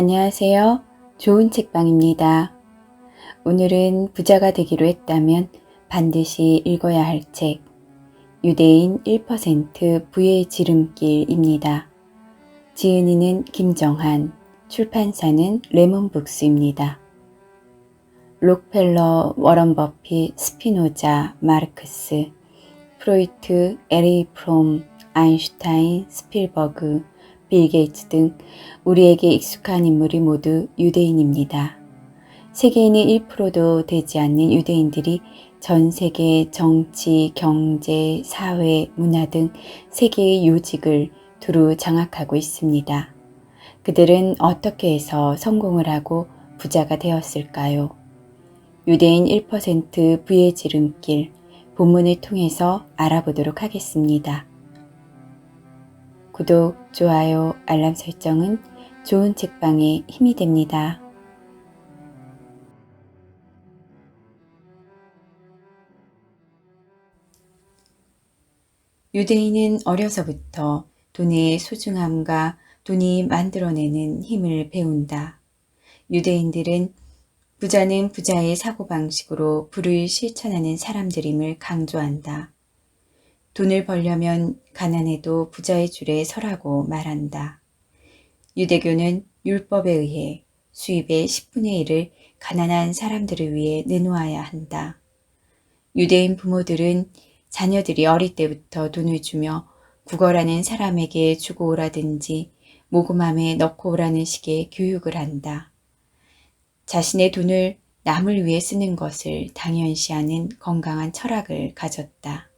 안녕하세요. 좋은 책방입니다. 오늘은 부자가 되기로 했다면 반드시 읽어야 할 책, 유대인 1% 부의 지름길입니다. 지은이는 김정한, 출판사는 레몬북스입니다. 록펠러, 워런 버핏, 스피노자, 마르크스, 프로이트, 에리 프롬, 아인슈타인, 스필버그, 빌 게이츠 등 우리에게 익숙한 인물이 모두 유대인입니다. 세계인의 1%도 되지 않는 유대인들이 전 세계 정치, 경제, 사회, 문화 등 세계의 요직을 두루 장악하고 있습니다. 그들은 어떻게 해서 성공을 하고 부자가 되었을까요? 유대인 1% 부의 지름길, 본문을 통해서 알아보도록 하겠습니다. 구독, 좋아요, 알람 설정은 좋은 책방에 힘이 됩니다. 유대인은 어려서부터 돈의 소중함과 돈이 만들어내는 힘을 배운다. 유대인들은 부자는 부자의 사고방식으로 부를 실천하는 사람들임을 강조한다. 돈을 벌려면 가난해도 부자의 줄에 서라고 말한다. 유대교는 율법에 의해 수입의 10분의 1을 가난한 사람들을 위해 내놓아야 한다. 유대인 부모들은 자녀들이 어릴 때부터 돈을 주며 구걸하는 사람에게 주고 오라든지 모금함에 넣고 오라는 식의 교육을 한다. 자신의 돈을 남을 위해 쓰는 것을 당연시하는 건강한 철학을 가졌다.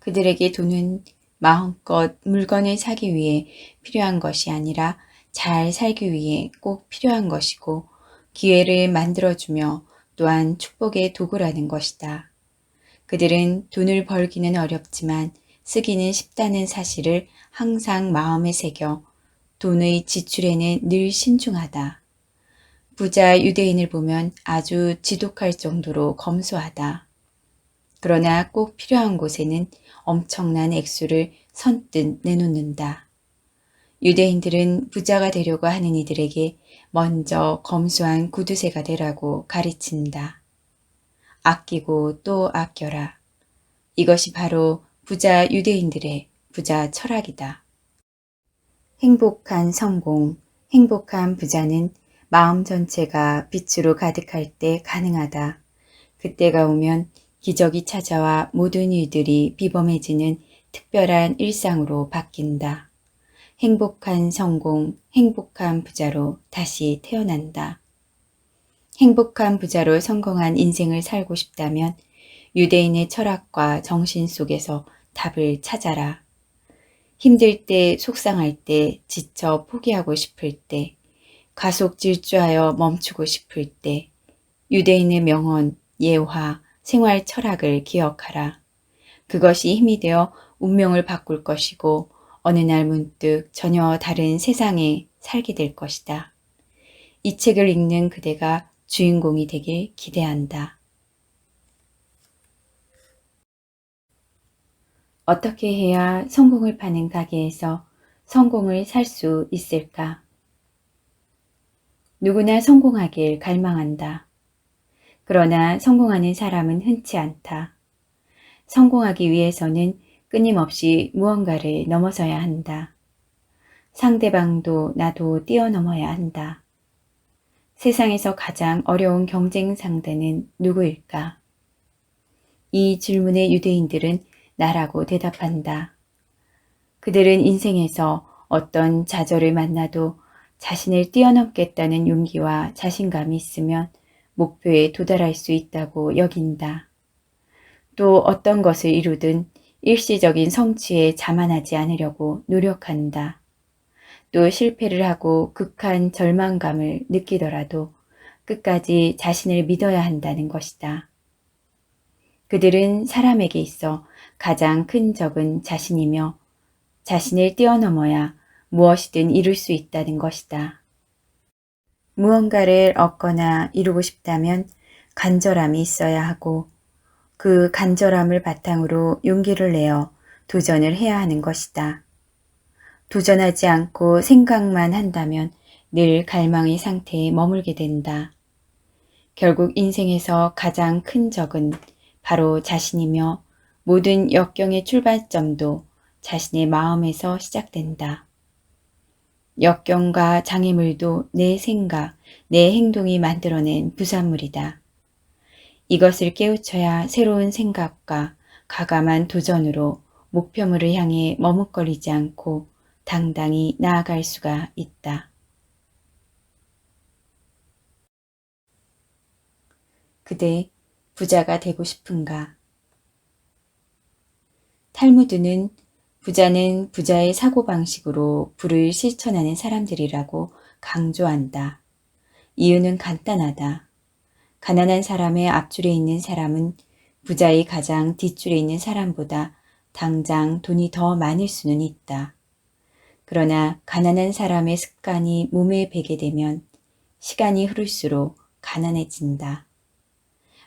그들에게 돈은 마음껏 물건을 사기 위해 필요한 것이 아니라 잘 살기 위해 꼭 필요한 것이고 기회를 만들어주며 또한 축복의 도구라는 것이다. 그들은 돈을 벌기는 어렵지만 쓰기는 쉽다는 사실을 항상 마음에 새겨 돈의 지출에는 늘 신중하다. 부자 유대인을 보면 아주 지독할 정도로 검소하다. 그러나 꼭 필요한 곳에는 엄청난 액수를 선뜻 내놓는다. 유대인들은 부자가 되려고 하는 이들에게 먼저 검소한 구두쇠가 되라고 가르친다. 아끼고 또 아껴라. 이것이 바로 부자 유대인들의 부자 철학이다. 행복한 성공, 행복한 부자는 마음 전체가 빛으로 가득할 때 가능하다. 그때가 오면 기적이 찾아와 모든 일들이 비범해지는 특별한 일상으로 바뀐다. 행복한 성공, 행복한 부자로 다시 태어난다. 행복한 부자로 성공한 인생을 살고 싶다면 유대인의 철학과 정신 속에서 답을 찾아라. 힘들 때, 속상할 때, 지쳐 포기하고 싶을 때, 가속 질주하여 멈추고 싶을 때, 유대인의 명언, 예화, 생활 철학을 기억하라. 그것이 힘이 되어 운명을 바꿀 것이고 어느 날 문득 전혀 다른 세상에 살게 될 것이다. 이 책을 읽는 그대가 주인공이 되길 기대한다. 어떻게 해야 성공을 파는 가게에서 성공을 살 수 있을까? 누구나 성공하길 갈망한다. 그러나 성공하는 사람은 흔치 않다. 성공하기 위해서는 끊임없이 무언가를 넘어서야 한다. 상대방도 나도 뛰어넘어야 한다. 세상에서 가장 어려운 경쟁 상대는 누구일까? 이 질문에 유대인들은 나라고 대답한다. 그들은 인생에서 어떤 좌절을 만나도 자신을 뛰어넘겠다는 용기와 자신감이 있으면 목표에 도달할 수 있다고 여긴다. 또 어떤 것을 이루든 일시적인 성취에 자만하지 않으려고 노력한다. 또 실패를 하고 극한 절망감을 느끼더라도 끝까지 자신을 믿어야 한다는 것이다. 그들은 사람에게 있어 가장 큰 적은 자신이며 자신을 뛰어넘어야 무엇이든 이룰 수 있다는 것이다. 무언가를 얻거나 이루고 싶다면 간절함이 있어야 하고 그 간절함을 바탕으로 용기를 내어 도전을 해야 하는 것이다. 도전하지 않고 생각만 한다면 늘 갈망의 상태에 머물게 된다. 결국 인생에서 가장 큰 적은 바로 자신이며 모든 역경의 출발점도 자신의 마음에서 시작된다. 역경과 장애물도 내 생각, 내 행동이 만들어낸 부산물이다. 이것을 깨우쳐야 새로운 생각과 과감한 도전으로 목표물을 향해 머뭇거리지 않고 당당히 나아갈 수가 있다. 그대 부자가 되고 싶은가? 탈무드는 부자는 부자의 사고방식으로 부를 실천하는 사람들이라고 강조한다. 이유는 간단하다. 가난한 사람의 앞줄에 있는 사람은 부자의 가장 뒷줄에 있는 사람보다 당장 돈이 더 많을 수는 있다. 그러나 가난한 사람의 습관이 몸에 배게 되면 시간이 흐를수록 가난해진다.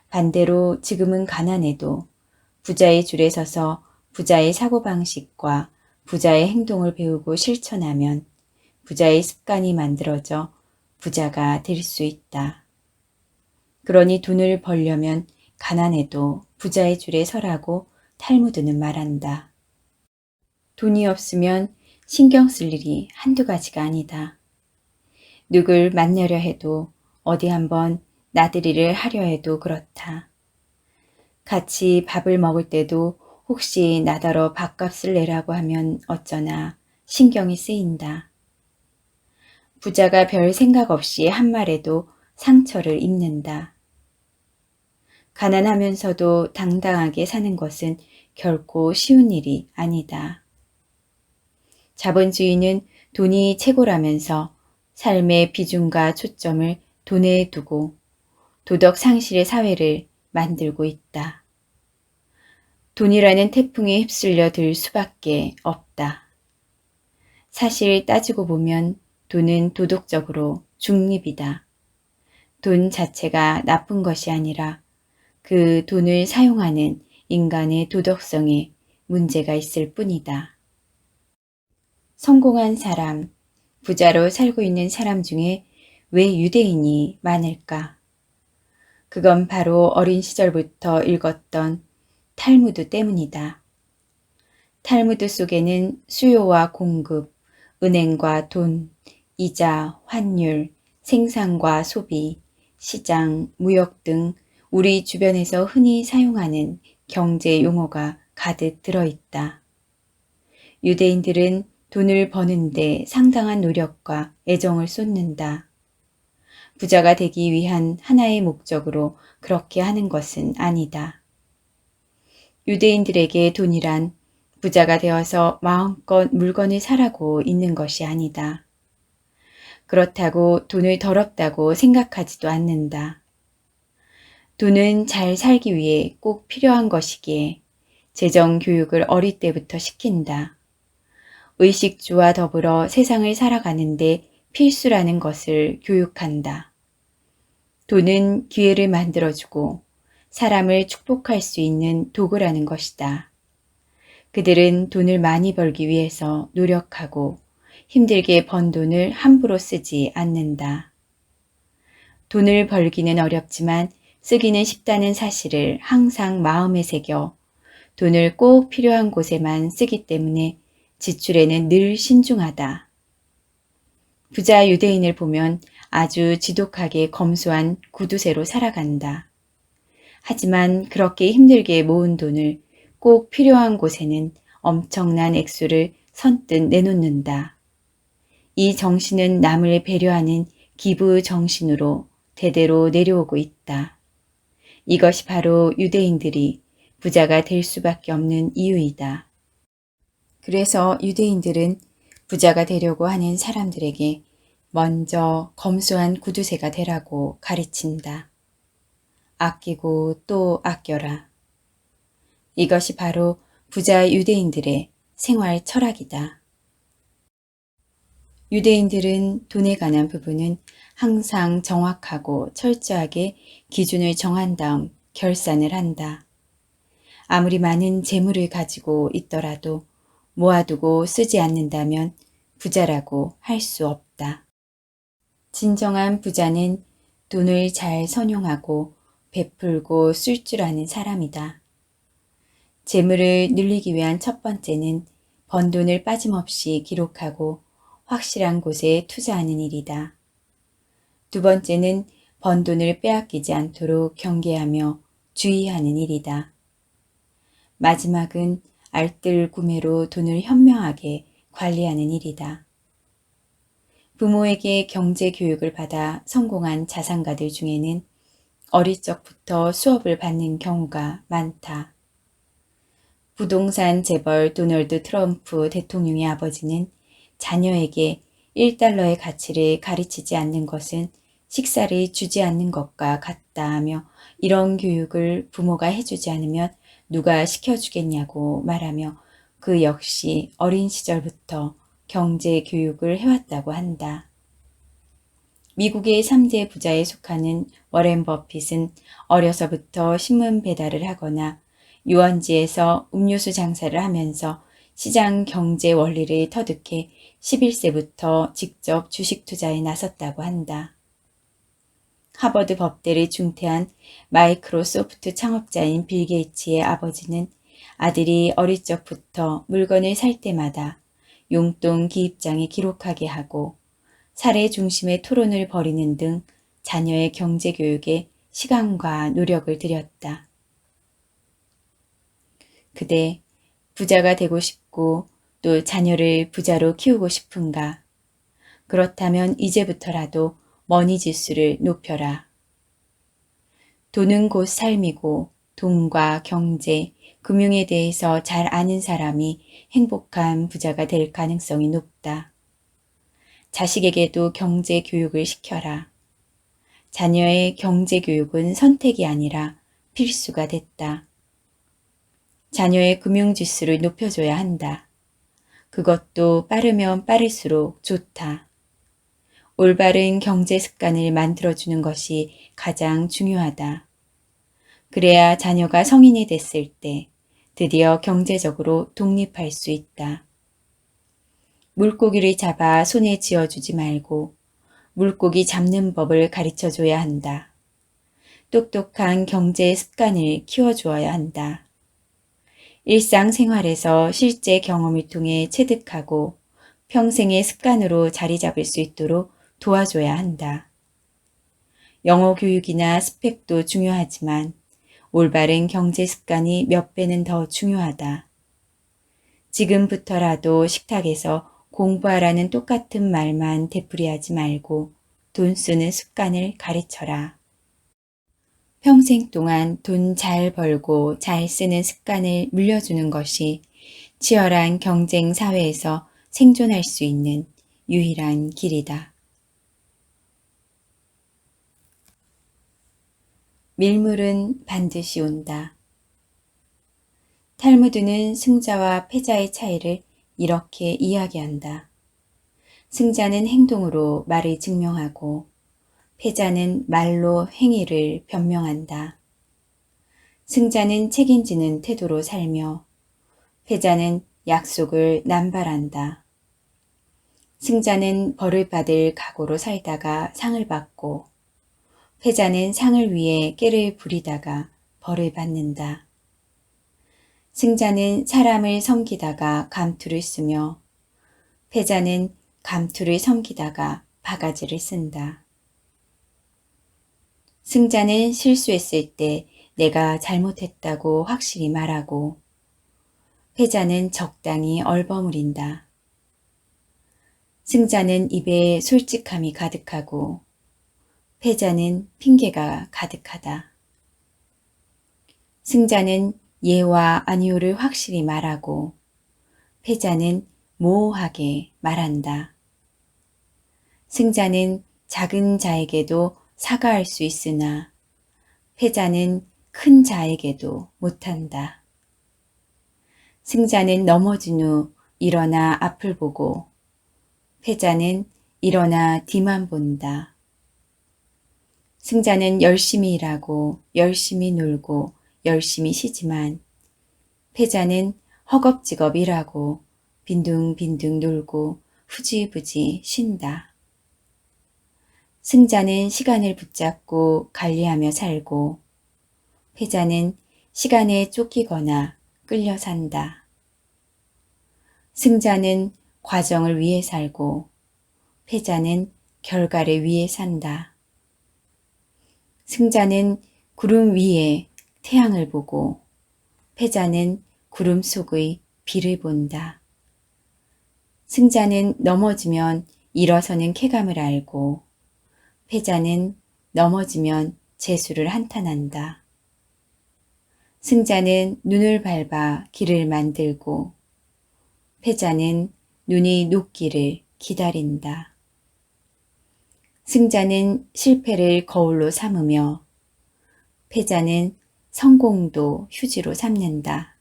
반대로 지금은 가난해도 부자의 줄에 서서 부자의 사고방식과 부자의 행동을 배우고 실천하면 부자의 습관이 만들어져 부자가 될 수 있다. 그러니 돈을 벌려면 가난해도 부자의 줄에 서라고 탈무드는 말한다. 돈이 없으면 신경 쓸 일이 한두 가지가 아니다. 누굴 만나려 해도 어디 한번 나들이를 하려 해도 그렇다. 같이 밥을 먹을 때도 혹시 나더러 밥값을 내라고 하면 어쩌나 신경이 쓰인다. 부자가 별 생각 없이 한 말에도 상처를 입는다. 가난하면서도 당당하게 사는 것은 결코 쉬운 일이 아니다. 자본주의는 돈이 최고라면서 삶의 비중과 초점을 돈에 두고 도덕 상실의 사회를 만들고 있다. 돈이라는 태풍에 휩쓸려 들 수밖에 없다. 사실 따지고 보면 돈은 도덕적으로 중립이다. 돈 자체가 나쁜 것이 아니라 그 돈을 사용하는 인간의 도덕성에 문제가 있을 뿐이다. 성공한 사람, 부자로 살고 있는 사람 중에 왜 유대인이 많을까? 그건 바로 어린 시절부터 읽었던 탈무드 때문이다. 탈무드 속에는 수요와 공급, 은행과 돈, 이자, 환율, 생산과 소비, 시장, 무역 등 우리 주변에서 흔히 사용하는 경제 용어가 가득 들어있다. 유대인들은 돈을 버는데 상당한 노력과 애정을 쏟는다. 부자가 되기 위한 하나의 목적으로 그렇게 하는 것은 아니다. 유대인들에게 돈이란 부자가 되어서 마음껏 물건을 사라고 있는 것이 아니다. 그렇다고 돈을 더럽다고 생각하지도 않는다. 돈은 잘 살기 위해 꼭 필요한 것이기에 재정 교육을 어릴 때부터 시킨다. 의식주와 더불어 세상을 살아가는데 필수라는 것을 교육한다. 돈은 기회를 만들어주고 사람을 축복할 수 있는 도구라는 것이다. 그들은 돈을 많이 벌기 위해서 노력하고 힘들게 번 돈을 함부로 쓰지 않는다. 돈을 벌기는 어렵지만 쓰기는 쉽다는 사실을 항상 마음에 새겨 돈을 꼭 필요한 곳에만 쓰기 때문에 지출에는 늘 신중하다. 부자 유대인을 보면 아주 지독하게 검소한 구두쇠로 살아간다. 하지만 그렇게 힘들게 모은 돈을 꼭 필요한 곳에는 엄청난 액수를 선뜻 내놓는다. 이 정신은 남을 배려하는 기부 정신으로 대대로 내려오고 있다. 이것이 바로 유대인들이 부자가 될 수밖에 없는 이유이다. 그래서 유대인들은 부자가 되려고 하는 사람들에게 먼저 검소한 구두쇠가 되라고 가르친다. 아끼고 또 아껴라. 이것이 바로 부자 유대인들의 생활 철학이다. 유대인들은 돈에 관한 부분은 항상 정확하고 철저하게 기준을 정한 다음 결산을 한다. 아무리 많은 재물을 가지고 있더라도 모아두고 쓰지 않는다면 부자라고 할 수 없다. 진정한 부자는 돈을 잘 선용하고 베풀고 쓸 줄 아는 사람이다. 재물을 늘리기 위한 첫 번째는 번 돈을 빠짐없이 기록하고 확실한 곳에 투자하는 일이다. 두 번째는 번 돈을 빼앗기지 않도록 경계하며 주의하는 일이다. 마지막은 알뜰 구매로 돈을 현명하게 관리하는 일이다. 부모에게 경제 교육을 받아 성공한 자산가들 중에는 어릴 적부터 수업을 받는 경우가 많다. 부동산 재벌 도널드 트럼프 대통령의 아버지는 자녀에게 1달러의 가치를 가르치지 않는 것은 식사를 주지 않는 것과 같다 하며 이런 교육을 부모가 해주지 않으면 누가 시켜주겠냐고 말하며 그 역시 어린 시절부터 경제 교육을 해왔다고 한다. 미국의 3대 부자에 속하는 워렌 버핏은 어려서부터 신문 배달을 하거나 유원지에서 음료수 장사를 하면서 시장 경제 원리를 터득해 11세부터 직접 주식 투자에 나섰다고 한다. 하버드 법대를 중퇴한 마이크로소프트 창업자인 빌 게이츠의 아버지는 아들이 어릴 적부터 물건을 살 때마다 용돈 기입장에 기록하게 하고 사례 중심의 토론을 벌이는 등 자녀의 경제 교육에 시간과 노력을 들였다. 그대 부자가 되고 싶고 또 자녀를 부자로 키우고 싶은가? 그렇다면 이제부터라도 머니 지수를 높여라. 돈은 곧 삶이고 돈과 경제, 금융에 대해서 잘 아는 사람이 행복한 부자가 될 가능성이 높다. 자식에게도 경제 교육을 시켜라. 자녀의 경제 교육은 선택이 아니라 필수가 됐다. 자녀의 금융지수를 높여줘야 한다. 그것도 빠르면 빠를수록 좋다. 올바른 경제 습관을 만들어주는 것이 가장 중요하다. 그래야 자녀가 성인이 됐을 때 드디어 경제적으로 독립할 수 있다. 물고기를 잡아 손에 쥐어주지 말고 물고기 잡는 법을 가르쳐줘야 한다. 똑똑한 경제 습관을 키워주어야 한다. 일상생활에서 실제 경험을 통해 체득하고 평생의 습관으로 자리 잡을 수 있도록 도와줘야 한다. 영어 교육이나 스펙도 중요하지만 올바른 경제 습관이 몇 배는 더 중요하다. 지금부터라도 식탁에서 공부하라는 똑같은 말만 되풀이하지 말고 돈 쓰는 습관을 가르쳐라. 평생 동안 돈 잘 벌고 잘 쓰는 습관을 물려주는 것이 치열한 경쟁 사회에서 생존할 수 있는 유일한 길이다. 밀물은 반드시 온다. 탈무드는 승자와 패자의 차이를 이렇게 이야기한다. 승자는 행동으로 말을 증명하고 패자는 말로 행위를 변명한다. 승자는 책임지는 태도로 살며 패자는 약속을 남발한다. 승자는 벌을 받을 각오로 살다가 상을 받고 패자는 상을 위해 깨를 부리다가 벌을 받는다. 승자는 사람을 섬기다가 감투를 쓰며 패자는 감투를 섬기다가 바가지를 쓴다. 승자는 실수했을 때 내가 잘못했다고 확실히 말하고 패자는 적당히 얼버무린다. 승자는 입에 솔직함이 가득하고 패자는 핑계가 가득하다. 승자는 예와 아니오를 확실히 말하고 패자는 모호하게 말한다. 승자는 작은 자에게도 사과할 수 있으나 패자는 큰 자에게도 못한다. 승자는 넘어진 후 일어나 앞을 보고 패자는 일어나 뒤만 본다. 승자는 열심히 일하고 열심히 놀고 열심히 쉬지만 패자는 허겁지겁 일하고 빈둥빈둥 놀고 후지부지 쉰다. 승자는 시간을 붙잡고 관리하며 살고 패자는 시간에 쫓기거나 끌려 산다. 승자는 과정을 위해 살고 패자는 결과를 위해 산다. 승자는 구름 위에 태양을 보고 패자는 구름 속의 비를 본다. 승자는 넘어지면 일어서는 쾌감을 알고 패자는 넘어지면 재수를 한탄한다. 승자는 눈을 밟아 길을 만들고 패자는 눈이 녹기를 기다린다. 승자는 실패를 거울로 삼으며 패자는 성공도 휴지로 삼는다.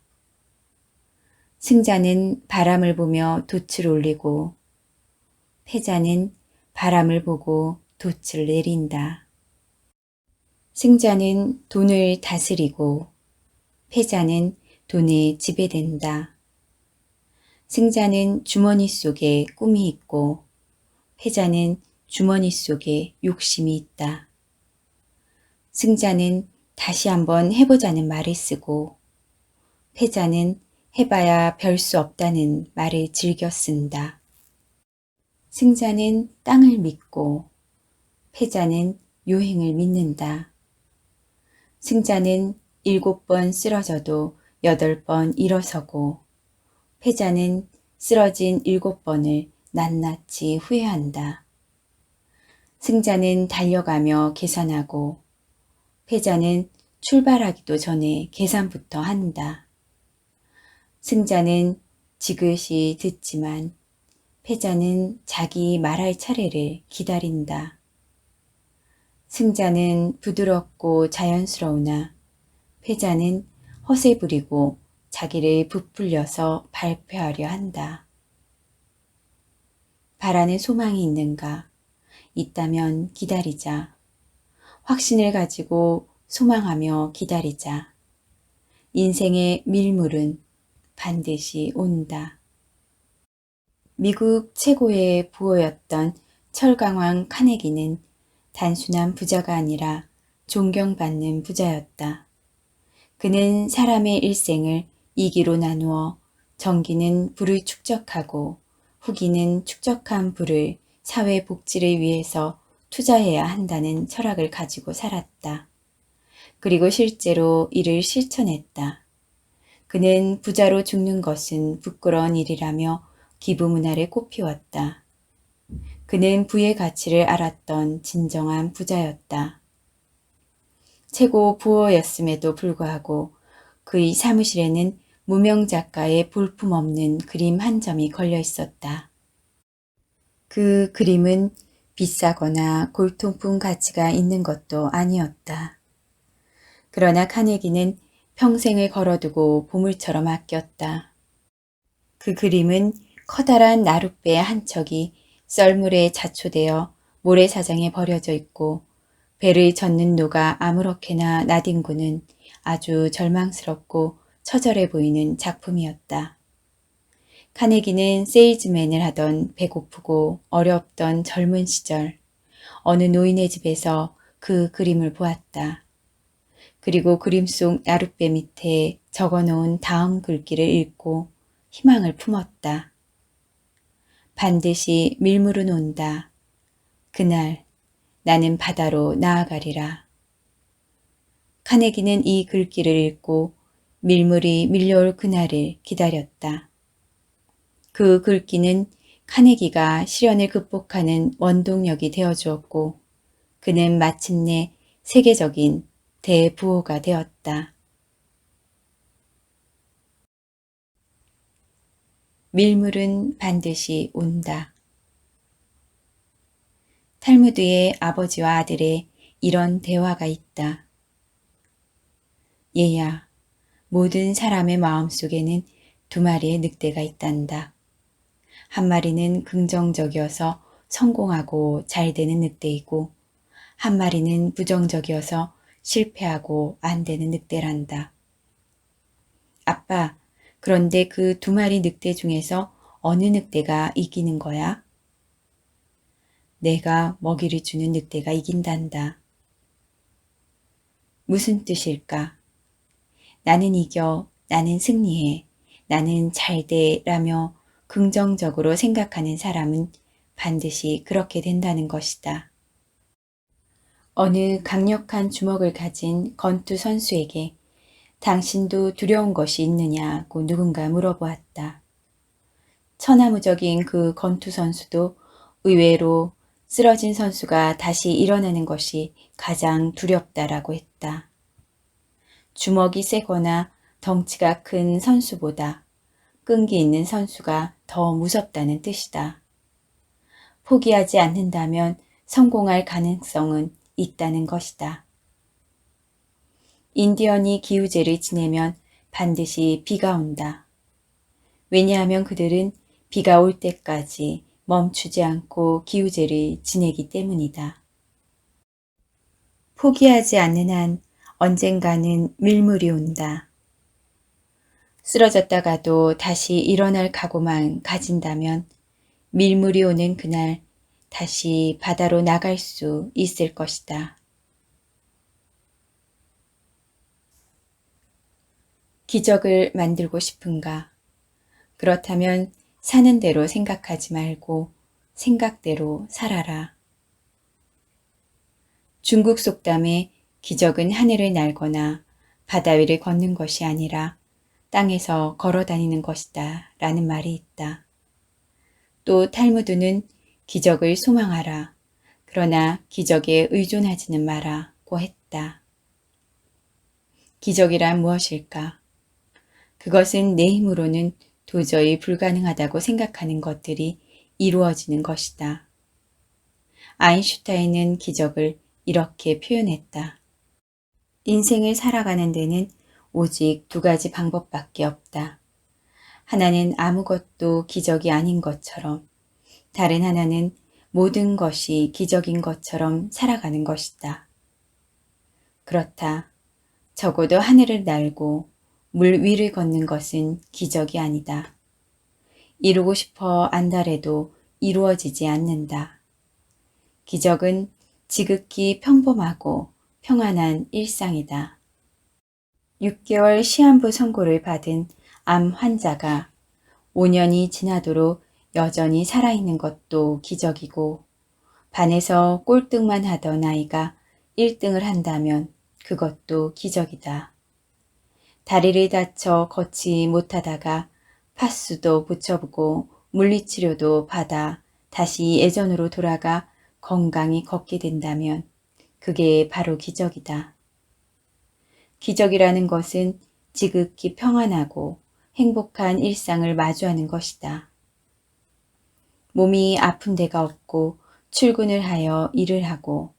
승자는 바람을 보며 돛을 올리고 패자는 바람을 보고 돛을 내린다. 승자는 돈을 다스리고 패자는 돈에 지배된다. 승자는 주머니 속에 꿈이 있고 패자는 주머니 속에 욕심이 있다. 승자는 다시 한번 해보자는 말을 쓰고 패자는 해봐야 별 수 없다는 말을 즐겨 쓴다. 승자는 땅을 믿고 패자는 요행을 믿는다. 승자는 7번 쓰러져도 8번 일어서고 패자는 쓰러진 7번을 낱낱이 후회한다. 승자는 달려가며 계산하고 패자는 출발하기도 전에 계산부터 한다. 승자는 지그시 듣지만 패자는 자기 말할 차례를 기다린다. 승자는 부드럽고 자연스러우나 패자는 허세 부리고 자기를 부풀려서 발표하려 한다. 바라는 소망이 있는가? 있다면 기다리자. 확신을 가지고 소망하며 기다리자. 인생의 밀물은 반드시 온다. 미국 최고의 부호였던 철강왕 카네기는 단순한 부자가 아니라 존경받는 부자였다. 그는 사람의 일생을 2기로 나누어 전기는 불을 축적하고 후기는 축적한 불을 사회 복지를 위해서 투자해야 한다는 철학을 가지고 살았다. 그리고 실제로 이를 실천했다. 그는 부자로 죽는 것은 부끄러운 일이라며 기부문화를 꽃피웠다. 그는 부의 가치를 알았던 진정한 부자였다. 최고 부호였음에도 불구하고 그의 사무실에는 무명 작가의 볼품없는 그림 한 점이 걸려 있었다. 그 그림은 비싸거나 골동품 가치가 있는 것도 아니었다. 그러나 카네기는 평생을 걸어두고 보물처럼 아꼈다. 그 그림은 커다란 나룻배 한 척이 썰물에 자초되어 모래사장에 버려져 있고 배를 젓는 노가 아무렇게나 나뒹구는 아주 절망스럽고 처절해 보이는 작품이었다. 카네기는 세일즈맨을 하던 배고프고 어렵던 젊은 시절 어느 노인의 집에서 그 그림을 보았다. 그리고 그림 속 나룻배 밑에 적어놓은 다음 글귀를 읽고 희망을 품었다. 반드시 밀물은 온다. 그날 나는 바다로 나아가리라. 카네기는 이 글귀를 읽고 밀물이 밀려올 그날을 기다렸다. 그 글귀는 카네기가 시련을 극복하는 원동력이 되어주었고 그는 마침내 세계적인 대부호가 되었다. 밀물은 반드시 온다. 탈무드의 아버지와 아들의 이런 대화가 있다. 얘야, 모든 사람의 마음속에는 2마리의 늑대가 있단다. 한 마리는 긍정적이어서 성공하고 잘 되는 늑대이고 한 마리는 부정적이어서 실패하고 안 되는 늑대란다. 아빠, 그런데 그 2마리 늑대 중에서 어느 늑대가 이기는 거야? 내가 먹이를 주는 늑대가 이긴단다. 무슨 뜻일까? 나는 이겨, 나는 승리해, 나는 잘돼 라며 긍정적으로 생각하는 사람은 반드시 그렇게 된다는 것이다. 어느 강력한 주먹을 가진 권투 선수에게 당신도 두려운 것이 있느냐고 누군가 물어보았다. 천하무적인 그 권투 선수도 의외로 쓰러진 선수가 다시 일어나는 것이 가장 두렵다라고 했다. 주먹이 세거나 덩치가 큰 선수보다 끈기 있는 선수가 더 무섭다는 뜻이다. 포기하지 않는다면 성공할 가능성은 있다는 것이다. 인디언이 기우제를 지내면 반드시 비가 온다. 왜냐하면 그들은 비가 올 때까지 멈추지 않고 기우제를 지내기 때문이다. 포기하지 않는 한 언젠가는 밀물이 온다. 쓰러졌다가도 다시 일어날 각오만 가진다면 밀물이 오는 그날 다시 바다로 나갈 수 있을 것이다. 기적을 만들고 싶은가? 그렇다면 사는 대로 생각하지 말고 생각대로 살아라. 중국 속담에 기적은 하늘을 날거나 바다 위를 걷는 것이 아니라 땅에서 걸어 다니는 것이다 라는 말이 있다. 또 탈무드는 기적을 소망하라. 그러나 기적에 의존하지는 마라고 했다. 기적이란 무엇일까? 그것은 내 힘으로는 도저히 불가능하다고 생각하는 것들이 이루어지는 것이다. 아인슈타인은 기적을 이렇게 표현했다. 인생을 살아가는 데는 오직 두 가지 방법밖에 없다. 하나는 아무것도 기적이 아닌 것처럼, 다른 하나는 모든 것이 기적인 것처럼 살아가는 것이다. 그렇다. 적어도 하늘을 날고 물 위를 걷는 것은 기적이 아니다. 이루고 싶어 안달해도 이루어지지 않는다. 기적은 지극히 평범하고 평안한 일상이다. 6개월 시한부 선고를 받은 암 환자가 5년이 지나도록 여전히 살아있는 것도 기적이고 반에서 꼴등만 하던 아이가 1등을 한다면 그것도 기적이다. 다리를 다쳐 걷지 못하다가 파스도 붙여보고 물리치료도 받아 다시 예전으로 돌아가 건강히 걷게 된다면 그게 바로 기적이다. 기적이라는 것은 지극히 평안하고 행복한 일상을 마주하는 것이다. 몸이 아픈 데가 없고 출근을 하여 일을 하고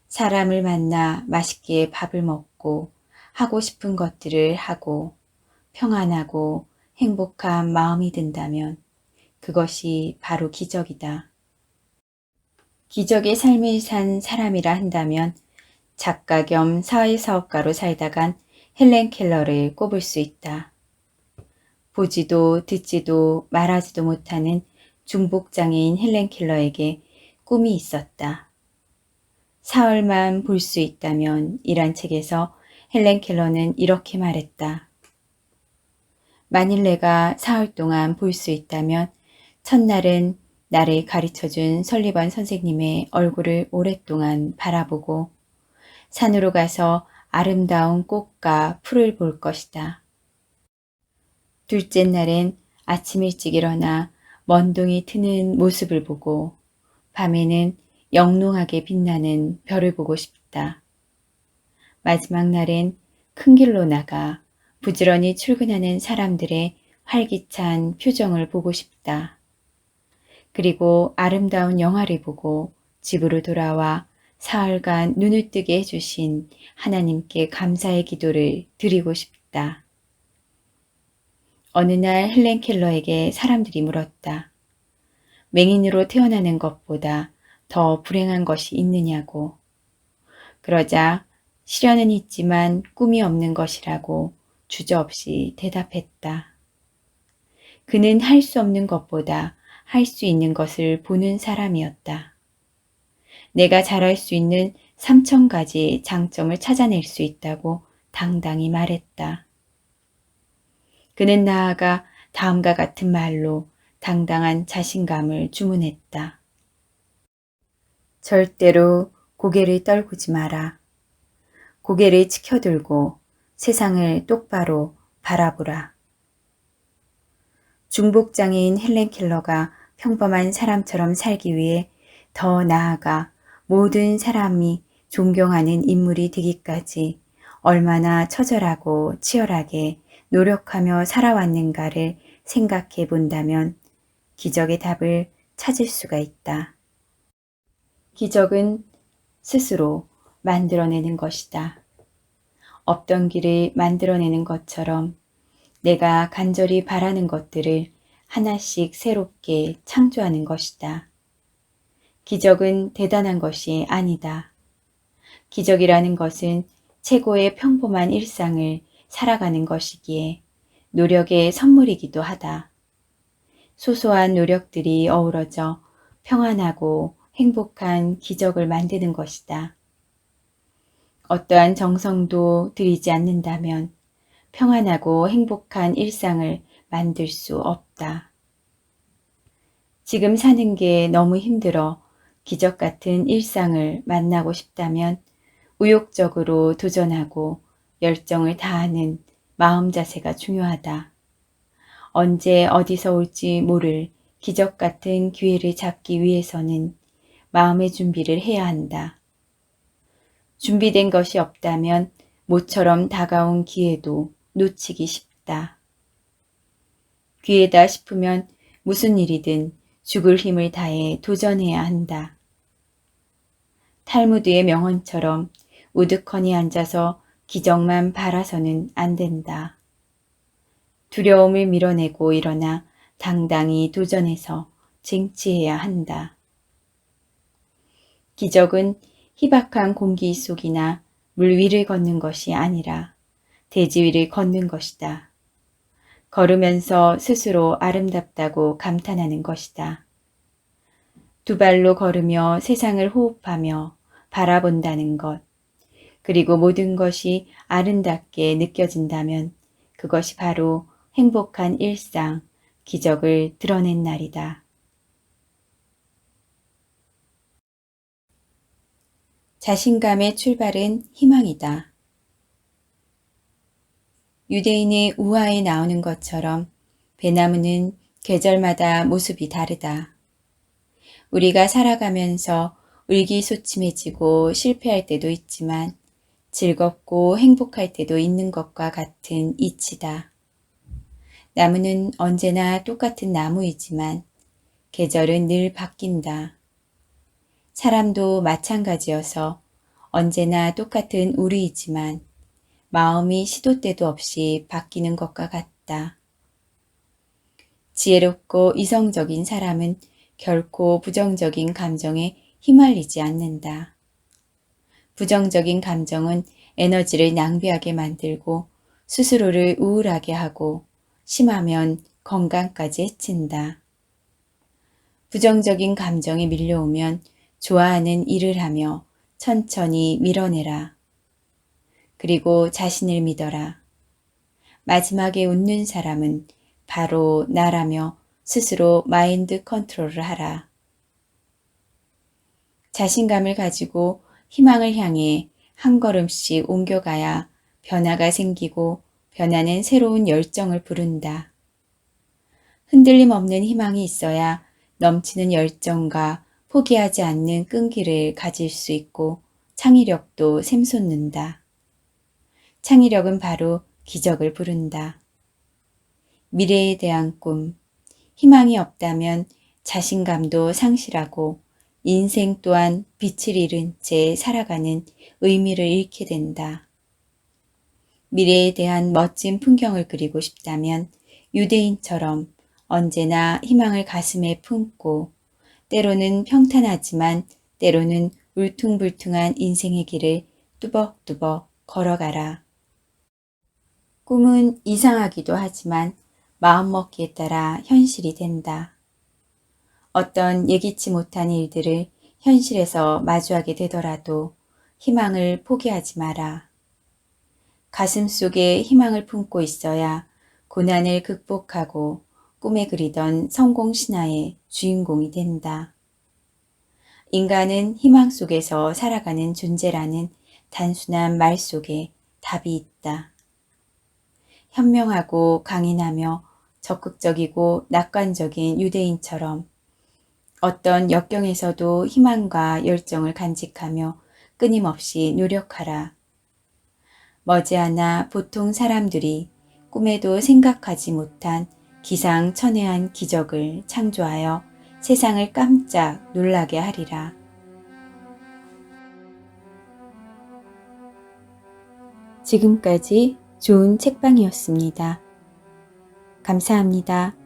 사람을 만나 맛있게 밥을 먹고 하고 싶은 것들을 하고 평안하고 행복한 마음이 든다면 그것이 바로 기적이다. 기적의 삶을 산 사람이라 한다면 작가 겸 사회사업가로 살다간 헬렌 켈러를 꼽을 수 있다. 보지도 듣지도 말하지도 못하는 중복장애인 헬렌 켈러에게 꿈이 있었다. 사흘만 볼 수 있다면 이란 책에서 헬렌 켈러는 이렇게 말했다. 만일 내가 사흘 동안 볼 수 있다면 첫날은 나를 가르쳐준 설리번 선생님의 얼굴을 오랫동안 바라보고 산으로 가서 아름다운 꽃과 풀을 볼 것이다. 둘째 날엔 아침 일찍 일어나 먼동이 트는 모습을 보고 밤에는 영롱하게 빛나는 별을 보고 싶다. 마지막 날엔 큰 길로 나가 부지런히 출근하는 사람들의 활기찬 표정을 보고 싶다. 그리고 아름다운 영화를 보고 집으로 돌아와 사흘간 눈을 뜨게 해주신 하나님께 감사의 기도를 드리고 싶다. 어느 날 헬렌 켈러에게 사람들이 물었다. 맹인으로 태어나는 것보다 더 불행한 것이 있느냐고. 그러자 시련은 있지만 꿈이 없는 것이라고 주저없이 대답했다. 그는 할 수 없는 것보다 할 수 있는 것을 보는 사람이었다. 내가 잘할 수 있는 3,000가지 장점을 찾아낼 수 있다고 당당히 말했다. 그는 나아가 다음과 같은 말로 당당한 자신감을 주문했다. 절대로 고개를 떨구지 마라. 고개를 치켜들고 세상을 똑바로 바라보라. 중복장애인 헬렌 켈러가 평범한 사람처럼 살기 위해 더 나아가 모든 사람이 존경하는 인물이 되기까지 얼마나 처절하고 치열하게 노력하며 살아왔는가를 생각해 본다면 기적의 답을 찾을 수가 있다. 기적은 스스로 만들어내는 것이다. 없던 길을 만들어내는 것처럼 내가 간절히 바라는 것들을 하나씩 새롭게 창조하는 것이다. 기적은 대단한 것이 아니다. 기적이라는 것은 최고의 평범한 일상을 살아가는 것이기에 노력의 선물이기도 하다. 소소한 노력들이 어우러져 평안하고 행복한 기적을 만드는 것이다. 어떠한 정성도 들이지 않는다면 평안하고 행복한 일상을 만들 수 없다. 지금 사는 게 너무 힘들어 기적 같은 일상을 만나고 싶다면 의욕적으로 도전하고 열정을 다하는 마음 자세가 중요하다. 언제 어디서 올지 모를 기적 같은 기회를 잡기 위해서는 마음의 준비를 해야 한다. 준비된 것이 없다면 모처럼 다가온 기회도 놓치기 쉽다. 기회다 싶으면 무슨 일이든 죽을 힘을 다해 도전해야 한다. 탈무드의 명언처럼 우두커니 앉아서 기적만 바라서는 안 된다. 두려움을 밀어내고 일어나 당당히 도전해서 쟁취해야 한다. 기적은 희박한 공기 속이나 물 위를 걷는 것이 아니라 대지 위를 걷는 것이다. 걸으면서 스스로 아름답다고 감탄하는 것이다. 두 발로 걸으며 세상을 호흡하며 바라본다는 것, 그리고 모든 것이 아름답게 느껴진다면 그것이 바로 행복한 일상, 기적을 드러낸 날이다. 자신감의 출발은 희망이다. 유대인의 우화에 나오는 것처럼 배나무는 계절마다 모습이 다르다. 우리가 살아가면서 의기소침해지고 실패할 때도 있지만 즐겁고 행복할 때도 있는 것과 같은 이치다. 나무는 언제나 똑같은 나무이지만 계절은 늘 바뀐다. 사람도 마찬가지여서 언제나 똑같은 우리이지만 마음이 시도 때도 없이 바뀌는 것과 같다. 지혜롭고 이성적인 사람은 결코 부정적인 감정에 휘말리지 않는다. 부정적인 감정은 에너지를 낭비하게 만들고 스스로를 우울하게 하고 심하면 건강까지 해친다. 부정적인 감정이 밀려오면 좋아하는 일을 하며 천천히 밀어내라. 그리고 자신을 믿어라. 마지막에 웃는 사람은 바로 나라며 스스로 마인드 컨트롤을 하라. 자신감을 가지고 희망을 향해 한 걸음씩 옮겨가야 변화가 생기고 변화는 새로운 열정을 부른다. 흔들림 없는 희망이 있어야 넘치는 열정과 포기하지 않는 끈기를 가질 수 있고 창의력도 샘솟는다. 창의력은 바로 기적을 부른다. 미래에 대한 꿈, 희망이 없다면 자신감도 상실하고 인생 또한 빛을 잃은 채 살아가는 의미를 잃게 된다. 미래에 대한 멋진 풍경을 그리고 싶다면 유대인처럼 언제나 희망을 가슴에 품고 때로는 평탄하지만 때로는 울퉁불퉁한 인생의 길을 뚜벅뚜벅 걸어가라. 꿈은 이상하기도 하지만 마음먹기에 따라 현실이 된다. 어떤 예기치 못한 일들을 현실에서 마주하게 되더라도 희망을 포기하지 마라. 가슴 속에 희망을 품고 있어야 고난을 극복하고 꿈에 그리던 성공 신화의 주인공이 된다. 인간은 희망 속에서 살아가는 존재라는 단순한 말 속에 답이 있다. 현명하고 강인하며 적극적이고 낙관적인 유대인처럼 어떤 역경에서도 희망과 열정을 간직하며 끊임없이 노력하라. 머지않아 보통 사람들이 꿈에도 생각하지 못한 기상천외한 기적을 창조하여 세상을 깜짝 놀라게 하리라. 지금까지 좋은 책방이었습니다. 감사합니다.